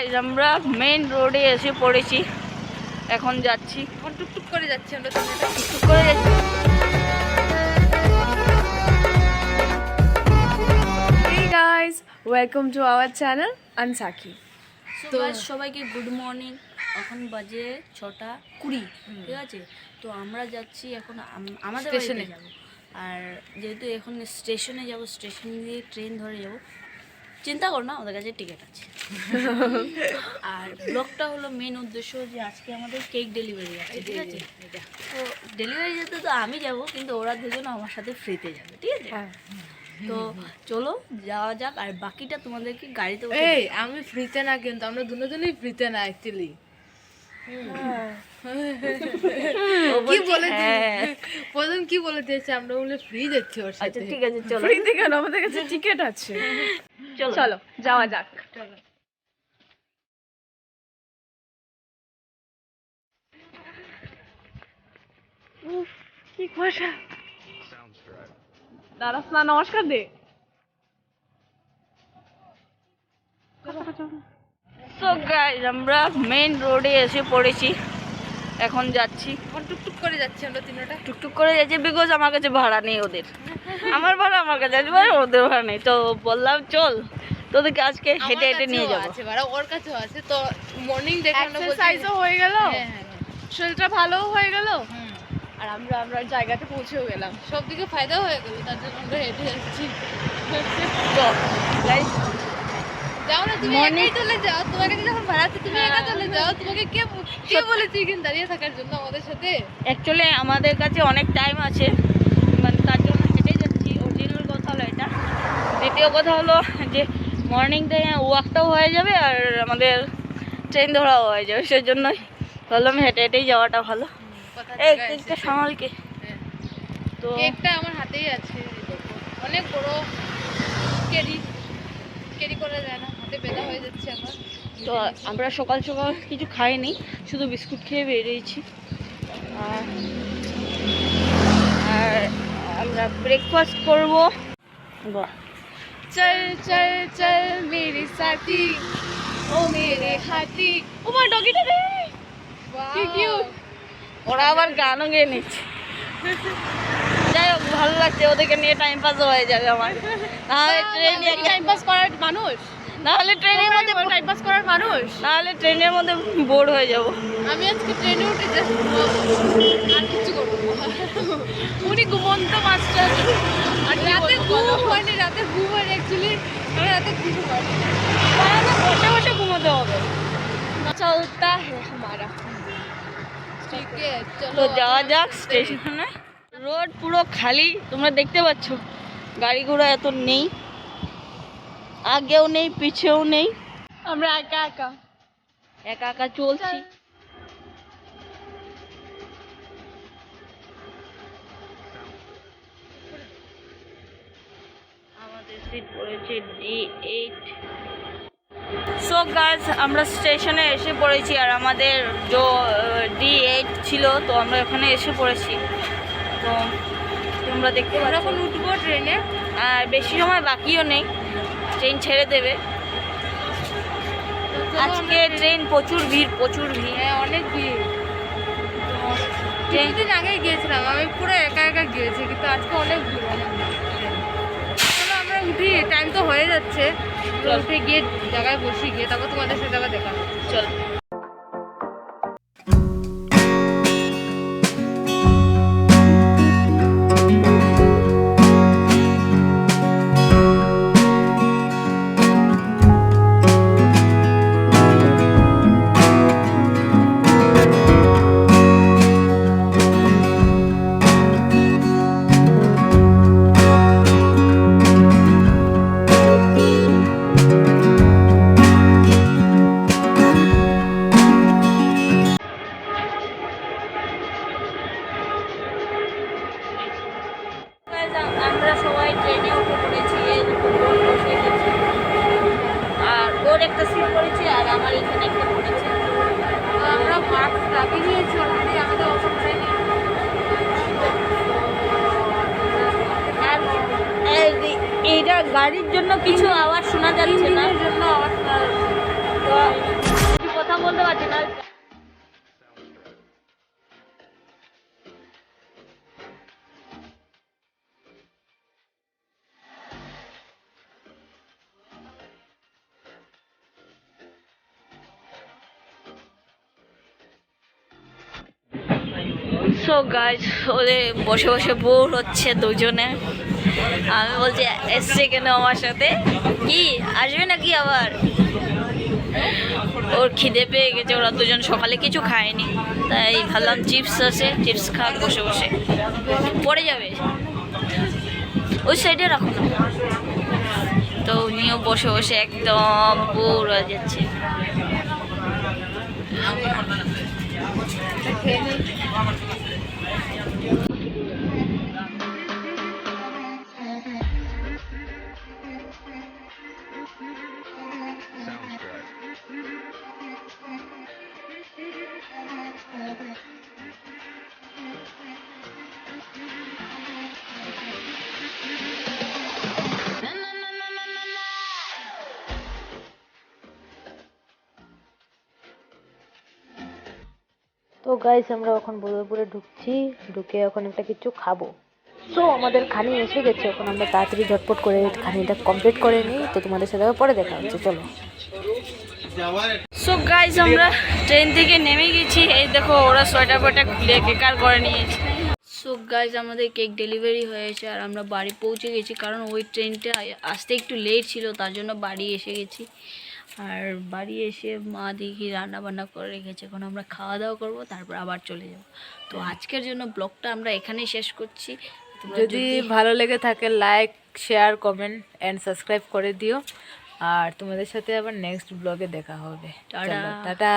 Guys আমরা main রোডে এসে পড়েছি, এখন যাচ্ছি, এখন টুকটুক করে যাচ্ছি আমরা, টুকটুক করে যাচ্ছি। Hey guys, welcome to our channel Ansaki. তো সবাইকে গুড মর্নিং। এখন বাজে 6:20, ঠিক আছে? তো আমরা যাচ্ছি এখন আমাদের স্টেশনে যাব, আর যেহেতু এখন স্টেশনে যাব, স্টেশন দিয়ে ট্রেন ধরে যাব। চিন্তা করো না, ওদের কাছে টিকিট আছে। আর ব্লগটা হলো মেন উদ্দেশ্য যে আজকে আমাদের কেক ডেলিভারি আছে, ঠিক আছে? তো ডেলিভারি যেতে তো আমি যাব, কিন্তু ওরা দুজন আমার সাথে ফ্রিতে যাবে, ঠিক আছে? তো চলো যাওয়া যাক, আর বাকিটা তোমাদেরকে গাড়িতে এই আমি ফ্রিতে না, কিন্তু আমরা দুজনেই ফ্রিতে না অ্যাকচুয়ালি। কি বলে প্রথম কি বলে দিয়েছে, আমরা বলে ফ্রি যাচ্ছি ওর সাথে। আচ্ছা ঠিক আছে, চলো। ফ্রিতে কেন, আমাদের কাছে টিকিট আছে। চলো যাওয়া যাক। উফ কি কুয়াশা। দাঁড়াস না, নমস্কার দে। সো গাইস আমরা মেইন রোডে এসে পড়েছি, এখন যাচ্ছি, এখন টুকটুক করে যাচ্ছি আমরা তিনটা। টুকটুক করে যাচ্ছি, বিকজ আমার কাছে ভাড়া নেই ওদের। আমার ভাড়া আমার কাছে আছে, ওদের ভাড়া নেই। তো বললাম চল তোদেরকে আজকে হেঁটে হেঁটে নিয়ে যাবো। আছে ভাড়া, ওর কাছেও আছে। তো মর্নিং দেখে আমরা এক্সারসাইজও হয়ে গেল, শরীরটা ভালোও হয়ে গেল, আর আমরা জায়গাতে পৌঁছেও গেলাম। সব দিকে ফায়দাও হয়ে গেল, তার জন্য আমরা হেঁটে যাচ্ছি। তো গাইস যাও না, তুমি একাই চলে যাও। তোমাকে যখন ভাড়াতে তুমি একা চলে যাও, তোমাকে কে বলেছে এখানে দাঁড়িয়ে থাকার জন্য আমাদের সাথে? অ্যাকচুয়ালি আমাদের কাছে অনেক টাইম আছে, মানে তার জন্য হেঁটে যাচ্ছি। অরিজিনাল কথা হলো এটা। দ্বিতীয় কথা হলো যে মর্নিং থেকে ওয়াকটাও হয়ে যাবে, আর আমাদের ট্রেন ধরাও হয়ে যাবে, সেই জন্যই ভাবলাম হেঁটে হেঁটেই যাওয়াটা ভালো। এই কেকটা সামালকে। তো কেকটা আমার হাতেই আছে, অনেক বড় ক্যারি করা যায় না, হাতে ব্যথা হয়ে যাচ্ছে আমার। তো আমরা সকাল সকাল কিছু খাইনি, শুধু বিস্কুট খেয়ে বেরিয়েছি। আর আমরা ব্রেকফাস্ট করবো। চল চল চল মেরে সাথী, ও মেরে হাতি। ও মা, ডগিটা রে, কি কিউট। ওরা আবার গানও গেয়ে নিচ্ছে। যাই হোক, ভালো লাগছে, ওদেরকে নিয়ে টাইম পাসও হয়ে যাবে আমার। নাহলে ট্রেনে টাইম পাস করার মানুষ, নাহলে ট্রেনের মধ্যে টাইম পাস করার মানুষ, নাহলে ট্রেনের মধ্যে বোর হয়ে যাব। আমি আজকে ট্রেনে উঠে জাস্ট আর কিছু করবো না। উনি ঘুমন্ত মাস্টার, আর রাতে ঘুম হয়নি, রাতে ঘুম হয়নি অ্যাকচুয়ালি, রাতে ঘুম হয়নি, বসে বসে ঘুমোতে হবে। চলতা হ্যাঁ হামারা। ঠিক আছে চলো, তো যাওয়া যাক স্টেশনে। রোড পুরো খালি, তোমরা দেখতে পাচ্ছ, গাড়ি ঘোড়া এত নেই, আগেও নেই পিছেও নেই, আমরা একা একা একা একা চলছি। আমাদের সিট পড়েছে D8। সো গাইস আমরা স্টেশনে এসে পড়েছি, আর আমাদের যে D8 ছিল, তো আমরা ওখানে এসে পড়েছি। তো তোমরা দেখতে পাচ্ছ, এখন উঠবো ট্রেনে, আর বেশি সময় বাকিও নেই, ট্রেন ছেড়ে দেবে। আজকে ট্রেন প্রচুর ভিড়, প্রচুর ভিড়। হ্যাঁ অনেক ভিড়। কিছুদিন আগে গিয়েছিলাম, আমি পুরো একা একা গিয়েছি, কিন্তু আজকে অনেক ভিড়, অনেক ভিড়। চলো আমরা উঠি, টাইম তো হয়ে যাচ্ছে। উঠে গিয়ে জায়গায় বসি, গিয়ে তারপর তোমাদের সাথে আবার দেখা হচ্ছে। চলো। আমরা সবাই ট্রেনে উঠে পড়েছি, বসে গেছি, আর ওর একটা সিট পড়েছে, আর আমার এখানে একটা পড়েছে। আমরা মাস্ক লাগিয়ে নিয়েছি অলরেডি, আমাদের অসুখ ট্রেনে। আর এইটা গাড়ির জন্য কিছু আওয়াজ শোনা যাচ্ছে না, জন্য আওয়াজ তো বলতে পারছি না। সো গাইজ ওদের বসে বসে বোর হচ্ছে দুজনে। আমি বলছি এসছে কেন আমার সাথে, কি আসবে নাকি আবার? ওর খিদে পেয়ে গেছে, ওরা দুজন সকালে কিছু খায়নি, তাই ভাবলাম চিপস আছে, চিপস খাক বসে বসে। পড়ে যাবে, ওই সাইডে রাখো না। তো উনিও বসে বসে একদম বোর হয়ে যাচ্ছে। তো গাইস আমরা এখন বদরপুরে ঢুকছি, ঢুকে এখন একটা কিছু খাবো। সো আমাদের খানি এসে গেছে, এখন আমরা তাড়াতাড়ি ঝটপট করে খানিটা কমপ্লিট করে নিই। তো তোমাদের সাথে পরে দেখা হচ্ছে, চলো। সো গাইস আমরা ট্রেন থেকে নেমে গেছি, এই দেখো ওরা সোয়েটার ফোয়েটার খুলে কেকার করে নিয়েছে। সো গাইস আমাদের কেক ডেলিভারি হয়েছে আর আমরা বাড়ি পৌঁছে গেছি, কারণ ওই ট্রেনটা আসতে একটু লেট ছিল, তার জন্য বাড়ি এসে গেছি। আর বাড়ি এসে মা দেখি রান্না বান্না করে রেখেছে, এখন আমরা খাওয়া দাওয়া করবো, তারপর আবার চলে যাব। তো আজকের জন্য ব্লগটা আমরা এখানেই শেষ করছি। যদি ভালো লেগে থাকে like, share, comment and subscribe করে দিও। আর তোমাদের সাথে আবার নেক্সট ব্লগে দেখা হবে। টাটা। টাটা।